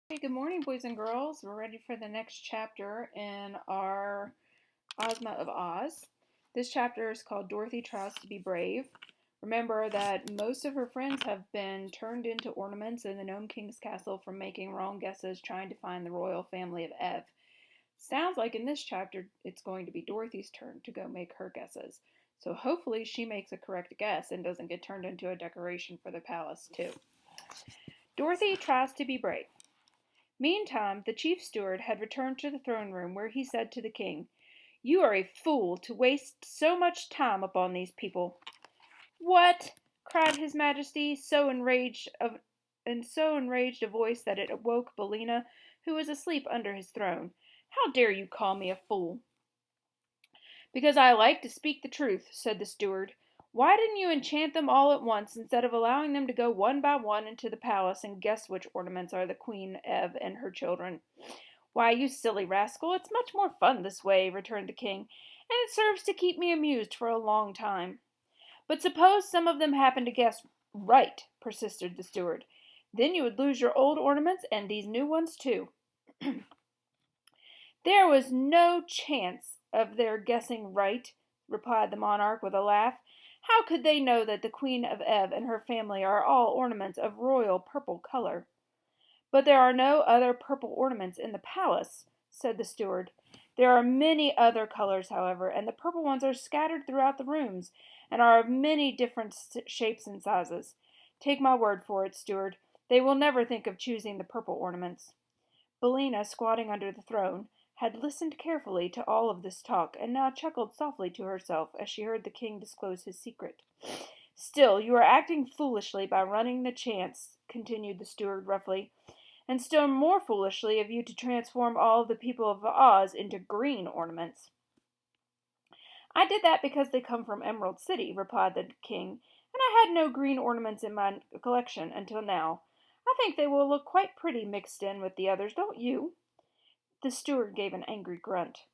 Hey, good morning, boys and girls. We're ready for the next chapter in our Ozma of Oz. This chapter is called Dorothy Tries to be Brave. Remember that most of her friends have been turned into ornaments in the Gnome King's castle from making wrong guesses trying to find the royal family of Ev. Sounds like in this chapter it's going to be Dorothy's turn to go make her guesses. So hopefully she makes a correct guess and doesn't get turned into a decoration for the palace, too. Dorothy tries to be brave. Meantime, the chief steward had returned to the throne room, where he said to the king, "You are a fool to waste so much time upon these people." "What?" cried his majesty, in so enraged a voice that it awoke Billina, who was asleep under his throne. "How dare you call me a fool?" "Because I like to speak the truth," said the steward. "Why didn't you enchant them all at once, instead of allowing them to go one by one into the palace and guess which ornaments are the Queen Ev and her children?" "Why, you silly rascal, it's much more fun this way," returned the king, "and it serves to keep me amused for a long time." "But suppose some of them happen to guess right," persisted the steward. "Then you would lose your old ornaments and these new ones too." "There was no chance of their guessing right," replied the monarch with a laugh. "How could they know that the Queen of Ev and her family are all ornaments of royal purple color?" "But there are no other purple ornaments in the palace," said the steward. "There are many other colors, however, and the purple ones are scattered throughout the rooms, and are of many different shapes and sizes. Take my word for it, steward, they will never think of choosing the purple ornaments." Billina, squatting under the throne, had listened carefully to all of this talk, and now chuckled softly to herself as she heard the king disclose his secret. "Still, you are acting foolishly by running the chance," continued the steward roughly, "and still more foolishly of you to transform all of the people of Oz into green ornaments." "I did that because they come from Emerald City," replied the king, "and I had no green ornaments in my collection until now. I think they will look quite pretty mixed in with the others, don't you?" The steward gave an angry grunt.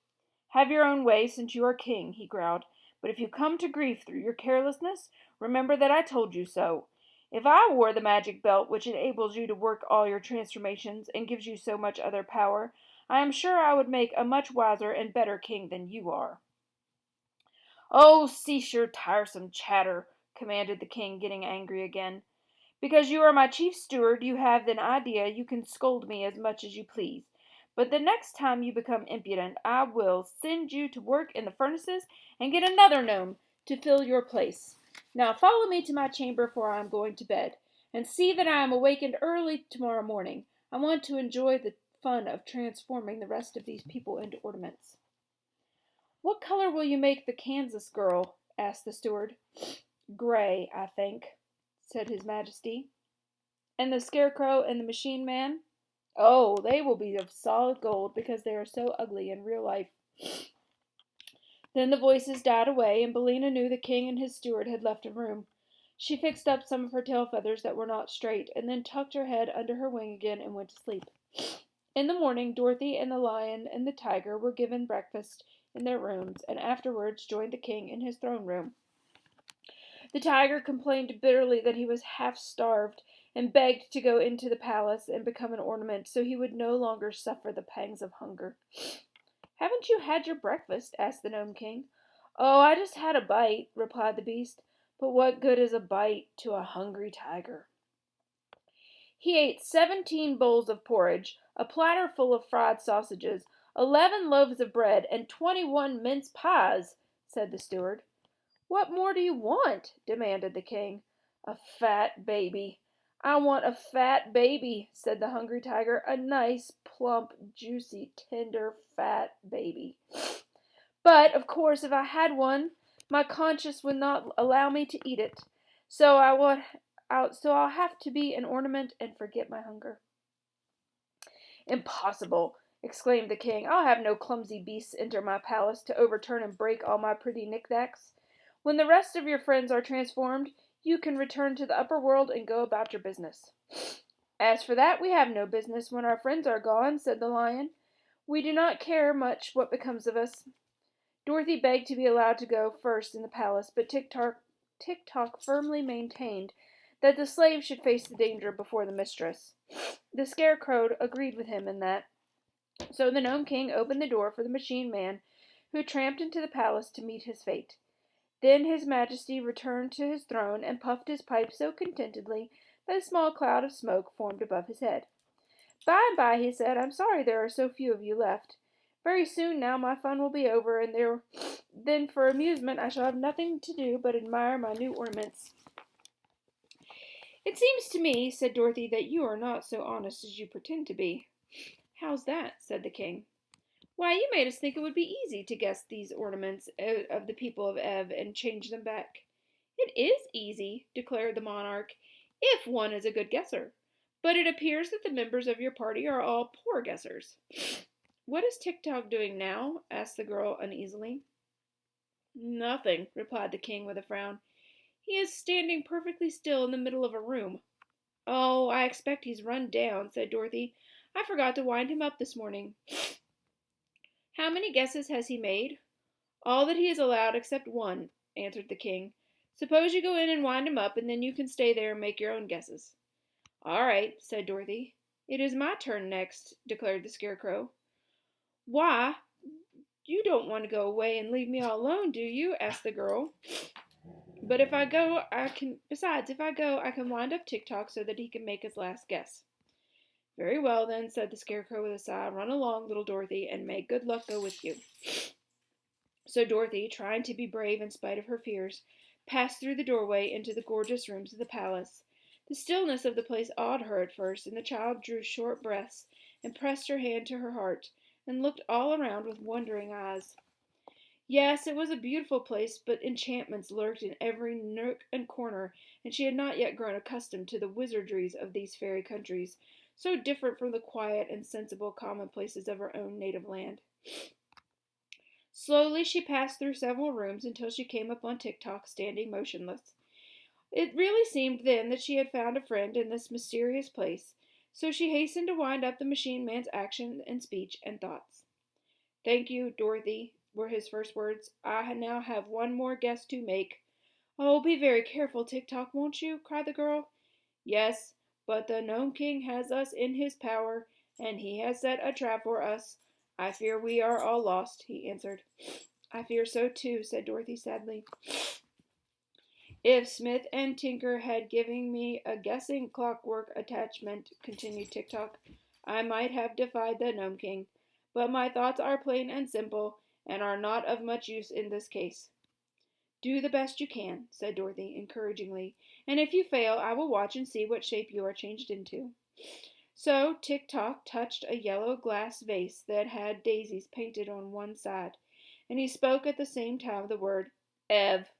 "Have your own way, since you are king," he growled. "But if you come to grief through your carelessness, remember that I told you so. If I wore the magic belt which enables you to work all your transformations and gives you so much other power, I am sure I would make a much wiser and better king than you are." "Oh, cease your tiresome chatter," commanded the king, getting angry again. "Because you are my chief steward, you have an idea you can scold me as much as you please. But the next time you become impudent, I will send you to work in the furnaces and get another gnome to fill your place. Now follow me to my chamber, for I am going to bed. And see that I am awakened early tomorrow morning. I want to enjoy the fun of transforming the rest of these people into ornaments." "What color will you make the Kansas girl?" asked the steward. "Gray, I think," said his majesty. "And the scarecrow and the machine man?" "Oh, they will be of solid gold, because they are so ugly in real life." Then the voices died away, and Billina knew the king and his steward had left the room. She fixed up some of her tail feathers that were not straight, and then tucked her head under her wing again and went to sleep. In the morning, Dorothy and the lion and the tiger were given breakfast in their rooms, and afterwards joined the king in his throne room. The tiger complained bitterly that he was half starved, and begged to go into the palace and become an ornament, so he would no longer suffer the pangs of hunger. "Haven't you had your breakfast?" asked the Gnome King. "Oh, I just had a bite," replied the beast. "But what good is a bite to a hungry tiger?" "He ate 17 bowls of porridge, a platter full of fried sausages, 11 loaves of bread, and 21 mince pies," said the steward. "What more do you want?" demanded the king. "A fat baby. I want a fat baby," said the hungry tiger. "A nice, plump, juicy, tender, fat baby. But, of course, if I had one, my conscience would not allow me to eat it. So I'll have to be an ornament and forget my hunger." "Impossible!" exclaimed the king. "I'll have no clumsy beasts enter my palace to overturn and break all my pretty knickknacks. When the rest of your friends are transformed, you can return to the upper world and go about your business." "As for that, we have no business when our friends are gone," said the lion. "We do not care much what becomes of us." Dorothy begged to be allowed to go first in the palace, but Tick-Tock firmly maintained that the slave should face the danger before the mistress. The Scarecrow agreed with him in that. So the Gnome King opened the door for the machine man, who tramped into the palace to meet his fate. Then His Majesty returned to his throne and puffed his pipe so contentedly that a small cloud of smoke formed above his head. "By and by," he said, "I'm sorry there are so few of you left. Very soon now my fun will be over, and then for amusement I shall have nothing to do but admire my new ornaments." "It seems to me," said Dorothy, "that you are not so honest as you pretend to be." "How's that?" said the king. "Why, you made us think it would be easy to guess these ornaments of the people of Ev and change them back." "It is easy," declared the monarch, "if one is a good guesser. But it appears that the members of your party are all poor guessers." "What is Tik-Tok doing now?" asked the girl uneasily. "Nothing," replied the king with a frown. "He is standing perfectly still in the middle of a room." "Oh, I expect he's run down," said Dorothy. "I forgot to wind him up this morning." "How many guesses has he made?" "All that he is allowed except one," answered the king. "Suppose you go in and wind him up, and then you can stay there and make your own guesses." "All right," said Dorothy. "It is my turn next," declared the Scarecrow. "Why, you don't want to go away and leave me all alone, do you?" asked the girl. "But if I go, I can wind up Tik-Tok so that he can make his last guess." "Very well, then," said the Scarecrow with a sigh. "Run along, little Dorothy, and may good luck go with you." So Dorothy, trying to be brave in spite of her fears, passed through the doorway into the gorgeous rooms of the palace. The stillness of the place awed her at first, and the child drew short breaths and pressed her hand to her heart, and looked all around with wondering eyes. Yes, it was a beautiful place, but enchantments lurked in every nook and corner, and she had not yet grown accustomed to the wizardries of these fairy countries, so different from the quiet and sensible commonplaces of her own native land. Slowly she passed through several rooms until she came upon Tik-Tok standing motionless. It really seemed then that she had found a friend in this mysterious place, so she hastened to wind up the machine man's action and speech and thoughts. "Thank you, Dorothy," were his first words. "I now have one more guess to make." "Oh, be very careful, Tik-Tok, won't you?" cried the girl. "Yes, but the Gnome King has us in his power, and he has set a trap for us. I fear we are all lost," he answered. "I fear so too," said Dorothy sadly. "If Smith and Tinker had given me a guessing clockwork attachment," continued Tik-Tok, "I might have defied the Gnome King. But my thoughts are plain and simple, and are not of much use in this case." "Do the best you can," said Dorothy encouragingly, "and if you fail, I will watch and see what shape you are changed into." So Tik-Tok touched a yellow glass vase that had daisies painted on one side, and he spoke at the same time the word "Ev."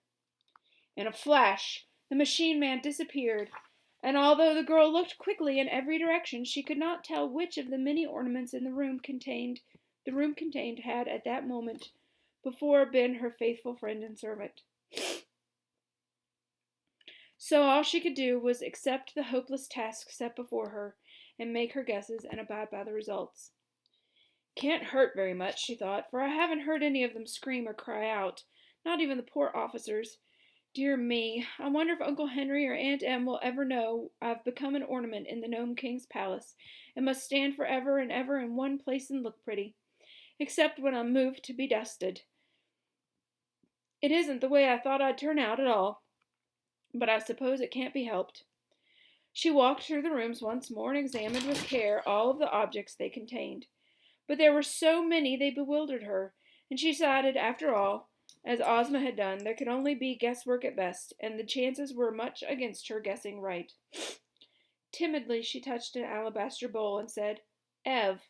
In a flash, the machine man disappeared, and although the girl looked quickly in every direction, she could not tell which of the many ornaments in the room contained had at that moment before been her faithful friend and servant. So all she could do was accept the hopeless task set before her, and make her guesses and abide by the results. "Can't hurt very much," she thought, "for I haven't heard any of them scream or cry out, not even the poor officers. Dear me, I wonder if Uncle Henry or Aunt Em will ever know I've become an ornament in the Gnome King's palace, and must stand for ever and ever in one place and look pretty, except when I'm moved to be dusted. It isn't the way I thought I'd turn out at all, but I suppose it can't be helped." She walked through the rooms once more and examined with care all of the objects they contained. But there were so many they bewildered her, and she decided, after all, as Ozma had done, there could only be guesswork at best, and the chances were much against her guessing right. Timidly she touched an alabaster bowl and said, "Ev."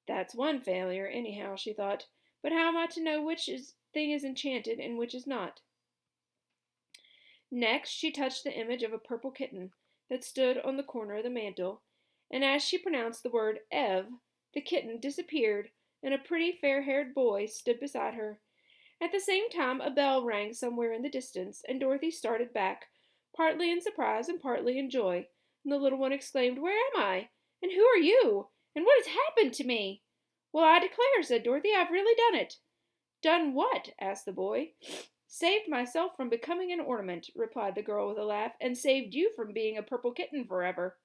"That's one failure, anyhow," she thought. "But how am I to know which thing is enchanted and which is not?" Next she touched the image of a purple kitten that stood on the corner of the mantel, and as she pronounced the word "Ev," the kitten disappeared, and a pretty fair-haired boy stood beside her. At the same time a bell rang somewhere in the distance, and Dorothy started back, partly in surprise and partly in joy, and the little one exclaimed, "Where am I? And who are you? And what has happened to me?" "Well, I declare," said Dorothy, "I've really done it." "Done what?" asked the boy. Saved myself from becoming an ornament, replied the girl with a laugh, and saved you from being a purple kitten forever.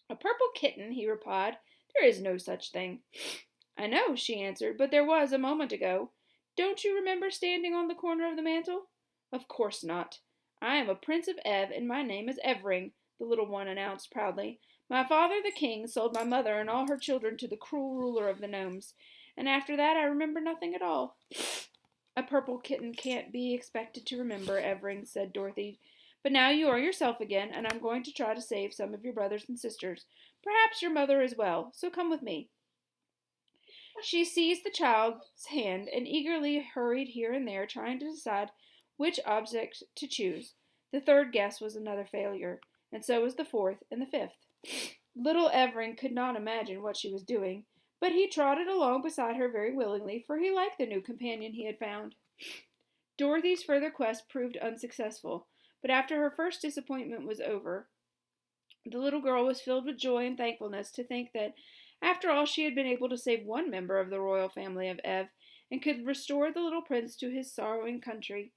A purple kitten, he replied. There is no such thing. I know, she answered, but there was a moment ago. Don't you remember standing on the corner of the mantel? Of course not. I am a prince of Ev, and my name is Evring, the little one announced proudly. My father, the king, sold my mother and all her children to the cruel ruler of the gnomes, and after that I remember nothing at all. A purple kitten can't be expected to remember, Evring, said Dorothy. But now you are yourself again, and I'm going to try to save some of your brothers and sisters. Perhaps your mother as well, so come with me. She seized the child's hand and eagerly hurried here and there, trying to decide which object to choose. The third guess was another failure, and so was the fourth and the fifth. Little Evering could not imagine what she was doing, but he trotted along beside her very willingly, for he liked the new companion he had found. Dorothy's further quest proved unsuccessful, but after her first disappointment was over, the little girl was filled with joy and thankfulness to think that, after all, she had been able to save one member of the royal family of Ev, and could restore the little prince to his sorrowing country.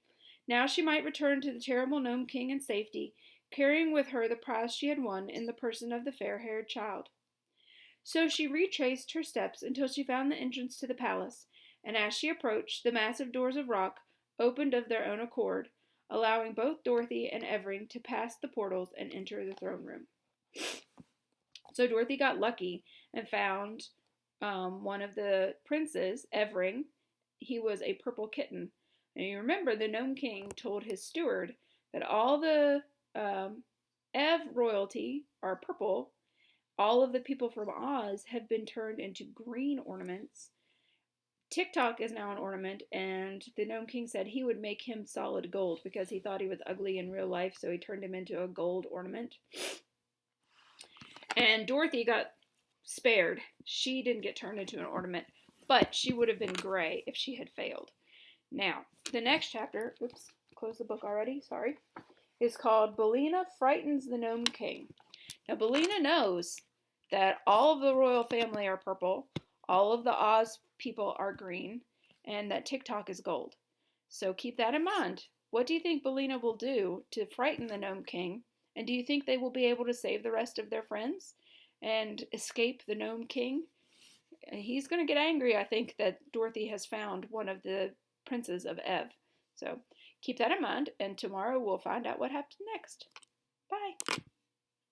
Now she might return to the terrible Gnome King in safety, carrying with her the prize she had won in the person of the fair-haired child. So she retraced her steps until she found the entrance to the palace, and as she approached, the massive doors of rock opened of their own accord, allowing both Dorothy and Evering to pass the portals and enter the throne room. So Dorothy got lucky and found one of the princes, Evering. He was a purple kitten. And you remember the Gnome King told his steward that all the Ev royalty are purple. All of the people from Oz have been turned into green ornaments. TikTok is now an ornament, and the Gnome King said he would make him solid gold because he thought he was ugly in real life, so he turned him into a gold ornament. And Dorothy got spared. She didn't get turned into an ornament, but she would have been gray if she had failed. Now, the next chapter, oops, closed the book already, sorry, is called Billina Frightens the Gnome King. Now, Billina knows that all of the royal family are purple, all of the Oz people are green, and that TikTok is gold. So keep that in mind. What do you think Billina will do to frighten the Gnome King? And do you think they will be able to save the rest of their friends and escape the Gnome King? He's going to get angry, I think, that Dorothy has found one of the princes of Ev. So keep that in mind, and tomorrow we'll find out what happens next. Bye.